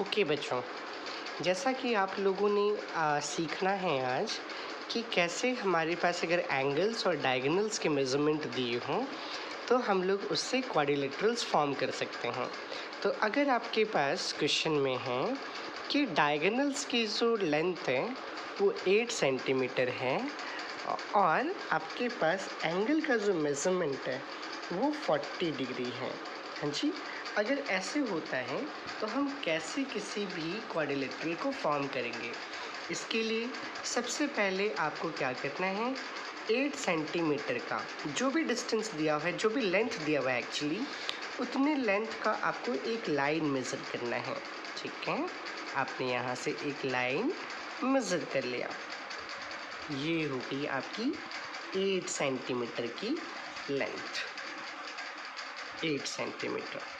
Okay बच्चों, जैसा कि आप लोगों ने सीखना है आज कि कैसे हमारे पास अगर एंगल्स और डायगोनल्स के मेज़रमेंट दिए हों तो हम लोग उससे क्वाड्रिलेटरल्स फॉर्म कर सकते हैं। तो अगर आपके पास क्वेश्चन में है कि डायगोनल्स की जो लेंथ है वो 8 सेंटीमीटर है और आपके पास एंगल का जो मेज़रमेंट है वो 40 डिग्री है। हाँ जी, अगर ऐसे होता है तो हम कैसे किसी भी क्वाड्रिलेटरल को फॉर्म करेंगे। इसके लिए सबसे पहले आपको क्या करना है, 8 सेंटीमीटर का जो भी डिस्टेंस दिया हुआ है, जो भी लेंथ दिया हुआ है एक्चुअली, उतने लेंथ का आपको एक लाइन मेज़र करना है। ठीक है, आपने यहाँ से एक लाइन मेज़र कर लिया, ये हो गई आपकी 8 सेंटीमीटर की लेंथ, 8 सेंटीमीटर।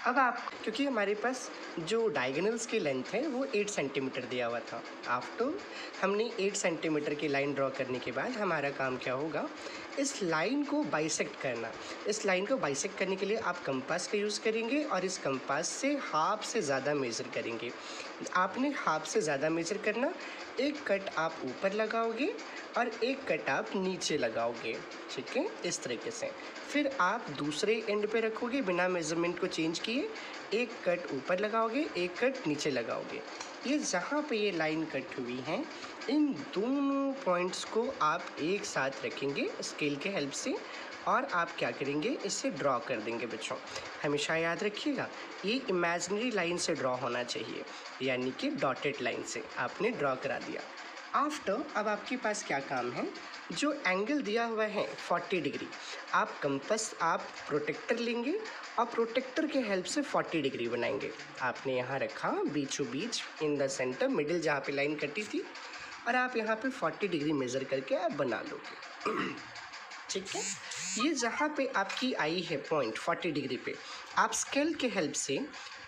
अब आप, क्योंकि हमारे पास जो डायगोनल्स की लेंथ है वो 8 सेंटीमीटर दिया हुआ था, आफ्टर हमने 8 सेंटीमीटर की लाइन ड्रॉ करने के बाद हमारा काम क्या होगा, इस लाइन को बाइसेक्ट करना। इस लाइन को बाइसेक्ट करने के लिए आप कंपास का यूज़ करेंगे और इस कंपास से हाफ से ज़्यादा मेज़र करेंगे। आपने हाफ से ज़्यादा मेज़र करना, एक कट आप ऊपर लगाओगे और एक कट आप नीचे लगाओगे। ठीक है, इस तरीके से फिर आप दूसरे एंड पे रखोगे बिना मेज़रमेंट को चेंज किए, एक कट ऊपर लगाओगे, एक कट नीचे लगाओगे। ये जहाँ पे ये लाइन कट हुई है, इन दोनों पॉइंट्स को आप एक साथ रखेंगे स्केल के हेल्प से और आप क्या करेंगे, इसे ड्रॉ कर देंगे। बच्चों हमेशा याद रखिएगा, ये इमेजिनरी लाइन से ड्रॉ होना चाहिए, यानी कि डॉटेड लाइन से आपने ड्रॉ करा दिया। आफ्टर अब आपके पास क्या काम है, जो एंगल दिया हुआ है 40 डिग्री, आप कंपास, आप प्रोटेक्टर लेंगे और प्रोटेक्टर के हेल्प से 40 डिग्री बनाएंगे। आपने यहाँ रखा बीचों बीच इन द सेंटर, मिडिल जहाँ पे लाइन कटी थी, और आप यहाँ पे 40 डिग्री मेज़र करके आप बना लोगे। ठीक है, ये जहाँ पे आपकी आई है पॉइंट 40 डिग्री पे, आप स्केल के हेल्प से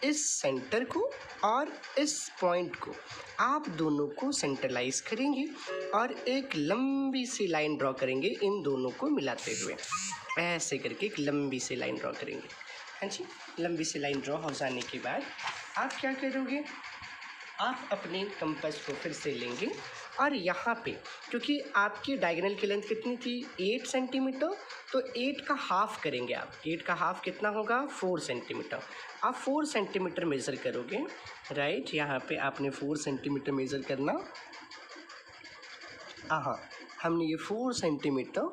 इस सेंटर को और इस पॉइंट को, आप दोनों को सेंट्रलाइज करेंगे और एक लंबी सी लाइन ड्रॉ करेंगे इन दोनों को मिलाते हुए। ऐसे करके एक लंबी सी लाइन ड्रॉ करेंगे। हाँ जी, लंबी सी लाइन ड्रॉ हो जाने के बाद आप क्या करोगे, आप अपने कंपास को फिर से लेंगे और यहाँ पे, क्योंकि आपकी डायगोनल की लेंथ कितनी थी, 8 सेंटीमीटर, तो 8 का हाफ करेंगे आप। 8 का हाफ कितना होगा, 4 सेंटीमीटर। आप 4 सेंटीमीटर मेज़र करोगे, राइट। यहाँ पे आपने 4 सेंटीमीटर मेज़र करना। हाँ, हमने ये 4 सेंटीमीटर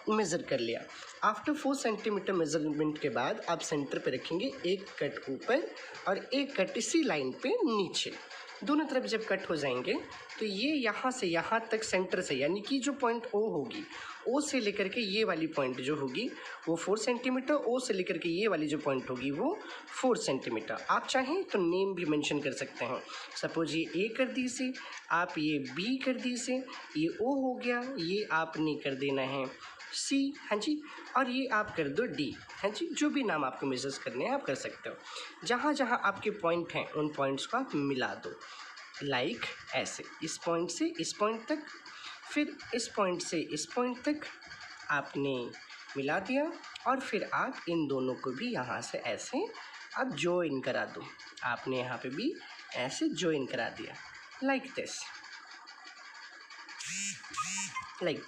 मेज़र कर लिया। आफ्टर 4 सेंटीमीटर मेज़रमेंट के बाद आप सेंटर पे रखेंगे एक कट ऊपर और एक कट इसी लाइन पे नीचे। दोनों तरफ जब कट हो जाएंगे तो ये यहाँ से यहाँ तक सेंटर से, यानी कि जो पॉइंट ओ होगी, ओ से लेकर के ये वाली पॉइंट जो होगी वो 4 सेंटीमीटर, ओ से लेकर के ये वाली जो पॉइंट होगी वो 4 सेंटीमीटर। आप चाहें तो नेम भी मेंशन कर सकते हैं। सपोज ये ए कर दीजिए, आप ये बी कर दीजिए, ये ओ हो गया, ये आपने कर देना है सी, हाँ जी, और ये आप कर दो डी। हाँ जी, जो भी नाम आपको मेजर्स करने हैं आप कर सकते हो। जहाँ जहाँ आपके पॉइंट हैं उन पॉइंट्स को आप मिला दो, लाइक ऐसे, इस पॉइंट से इस पॉइंट तक, फिर इस पॉइंट से इस पॉइंट तक आपने मिला दिया और फिर आप इन दोनों को भी यहाँ से ऐसे आप ज्वाइन करा दो। आपने यहाँ पे भी ऐसे ज्वाइन करा दिया, लाइक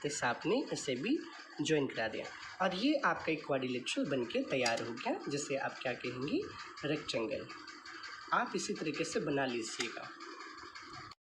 दिस आपने इसे भी ज्वाइन करा दिया और ये आपका एक क्वाड्रिलेटरल बनके तैयार हो गया, जिसे आप क्या कहेंगे, रेक्टेंगल। आप इसी तरीके से बना लीजिएगा।